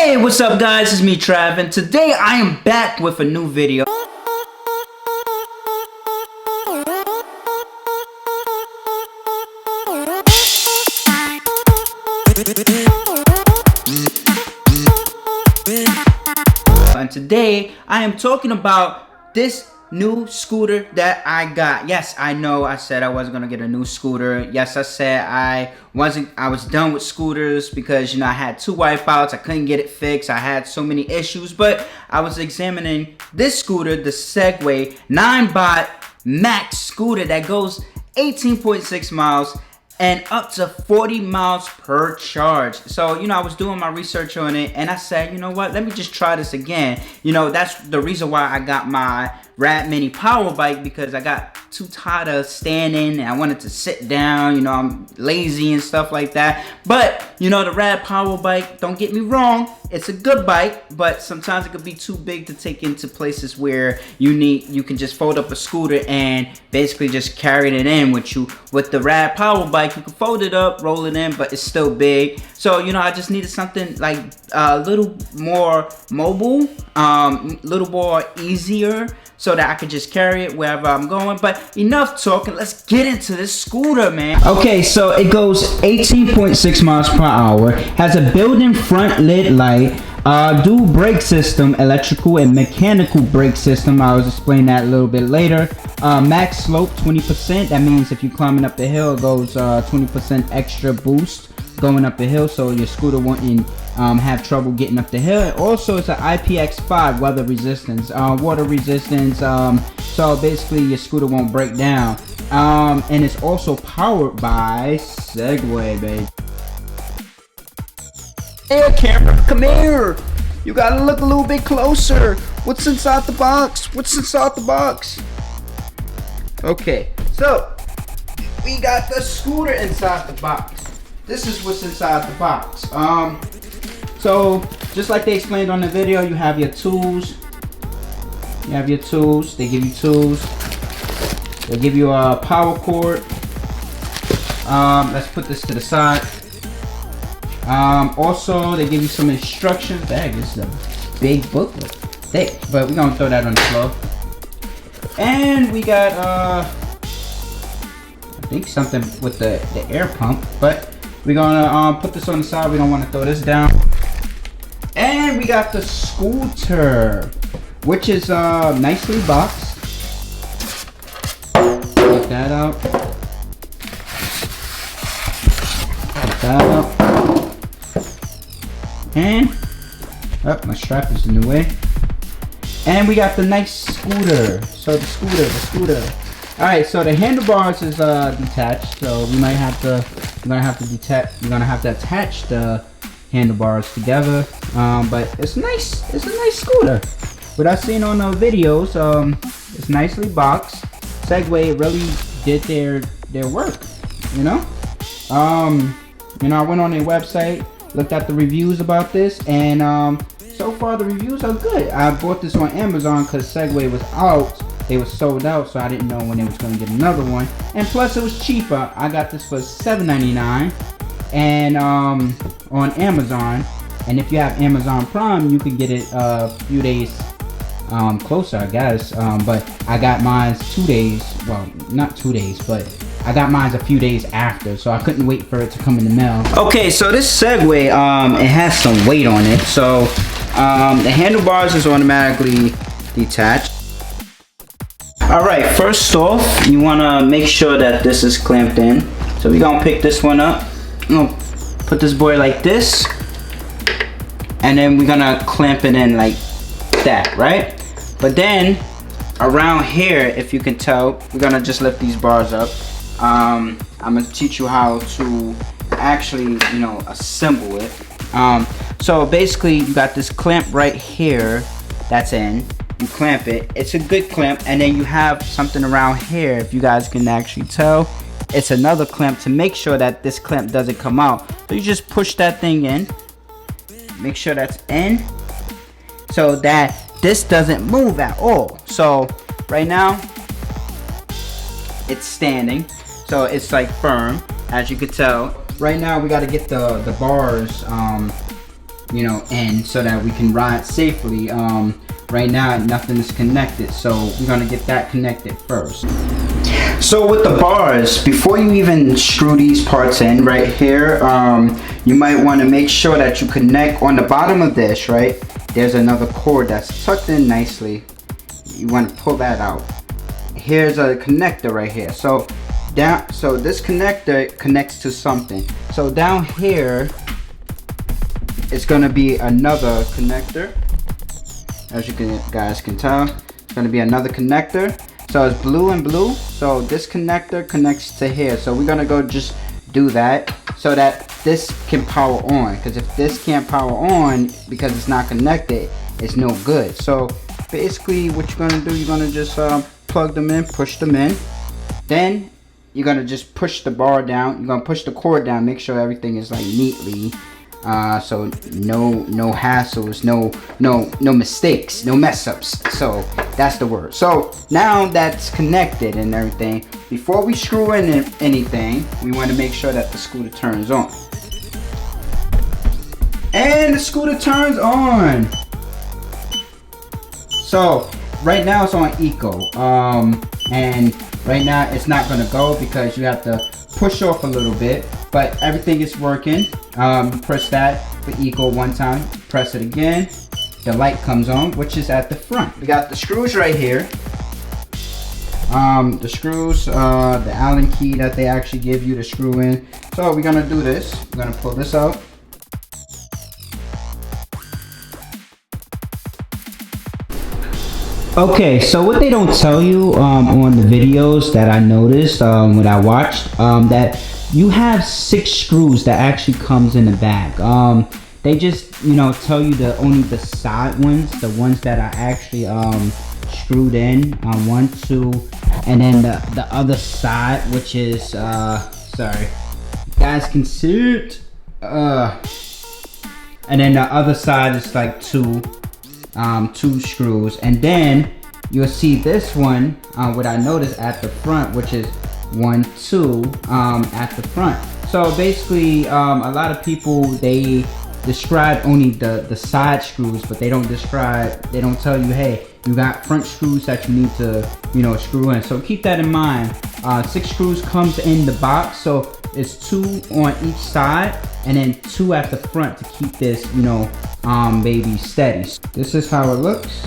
Hey, what's up guys, it's me Trav, and today I am back with a new video. And today I am talking about this new scooter that I got. Yes, I know I said I wasn't gonna get a new scooter. Yes, I said I was done with scooters because, you know, I had two wipeouts. I couldn't get it fixed. I had so many issues, but I was examining this scooter, the Segway NineBot Max scooter that goes 18.6 miles and up to 40 miles per charge. So, you know, I was doing my research on it and I said, you know what, let me just try this again. You know, that's the reason why I got my Rad Mini power bike, because I got too tired of standing and I wanted to sit down. You know, I'm lazy and stuff like that. But, you know, the Rad power bike, don't get me wrong, it's a good bike, but sometimes it could be too big to take into places where you can just fold up a scooter and basically just carry it in with you. With the Rad power bike, you can fold it up, roll it in, but it's still big. So, you know, I just needed something like a little more mobile, little more easier, so that I could just carry it wherever I'm going. But enough talking, let's get into this scooter, man. Okay, so it goes 18.6 miles per hour, has a built-in front lid light, dual brake system, electrical and mechanical brake system. I'll explain that a little bit later. Max slope 20%, that means if you're climbing up the hill, it goes 20% extra boost going up the hill, so your scooter won't have trouble getting up the hill. Also, it's an IPX5 weather resistance, water resistance, so basically your scooter won't break down. And it's also powered by Segway, baby. Hey camera, come here. You gotta look a little bit closer. What's inside the box? What's inside the box? Okay, so we got the scooter inside the box. This is what's inside the box. So just like they explained on the video, you have your tools. You have your tools. They give you tools. They give you a power cord. Let's put this to the side. Also, they give you some instructions. Dang, this is a big booklet, thick, but we're gonna throw that on the floor. And we got I think something with the air pump, but we're gonna put this on the side. We don't want to throw this down. And we got the scooter, which is nicely boxed. Take that out. Take that out. And my strap is in the way. And we got the nice scooter. So the scooter. All right, so the handlebars is detached, so we're gonna have to attach the handlebars together. But it's nice. It's a nice scooter. What I've seen on the videos, it's nicely boxed. Segway really did their work. You know, I went on their website, looked at the reviews about this, and so far the reviews are good. I bought this on Amazon because Segway was out. They were sold out, so I didn't know when they was going to get another one. And plus it was cheaper. I got this for $7.99 and on Amazon. And if you have Amazon Prime, you can get it a few days closer, I guess. But I got mine 2 days. Well, not 2 days, but I got mine a few days after, so I couldn't wait for it to come in the mail. Okay, so this Segway, it has some weight on it. So the handlebars is automatically detached. Alright, first off, you want to make sure that this is clamped in. So we're going to pick this one up. I'm going to put this boy like this. And then we're going to clamp it in like that, right? But then, around here, if you can tell, we're going to just lift these bars up. I'm going to teach you how to actually, you know, assemble it. So basically, you got this clamp right here that's in. You clamp it, it's a good clamp, and then you have something around here, if you guys can actually tell, it's another clamp to make sure that this clamp doesn't come out. So you just push that thing in, make sure that's in, so that this doesn't move at all. So right now it's standing, so it's like firm, as you can tell. Right now we got to get the bars you know, in so that we can ride safely. Right now nothing is connected, so we're gonna get that connected first. So with the bars, before you even screw these parts in right here, you might want to make sure that you connect on the bottom of this, right? There's another cord that's tucked in nicely. You want to pull that out. Here's a connector right here. So this connector connects to something. So down here it's gonna be another connector. As you guys can tell, it's gonna be another connector. So it's blue and blue. So this connector connects to here. So we're gonna go just do that so that this can power on. Because if this can't power on because it's not connected, it's no good. So basically what you're gonna do, you're gonna just plug them in, push them in. Then you're gonna just push the bar down. You're gonna push the cord down, make sure everything is like neatly. So no hassles, no mistakes, no mess ups. So that's the word. So now that's connected and everything, before we screw in anything, we want to make sure that the scooter turns on. And the scooter turns on. So right now it's on eco, and right now it's not gonna go because you have to push off a little bit, but everything is working. Press that for eco one time, press it again, the light comes on, which is at the front. We got the screws right here. The screws, the Allen key that they actually give you to screw in. So we're gonna do this. We're gonna pull this out. Okay, so what they don't tell you on the videos that I noticed when I watched, that you have 6 screws that actually comes in the bag. They just, you know, tell you only the side ones, the ones that are actually screwed in, 1, 2, and then the other side, which is sorry, you guys can see it, and then the other side is like 2 screws, and then you'll see this one, what I noticed at the front, which is 1, 2 at the front. So basically, a lot of people, they describe only the side screws, but they don't tell you, hey, you got front screws that you need to, you know, screw in. So keep that in mind. 6 screws comes in the box, so it's 2 on each side and then 2 at the front to keep this, you know, baby steady. This is how it looks.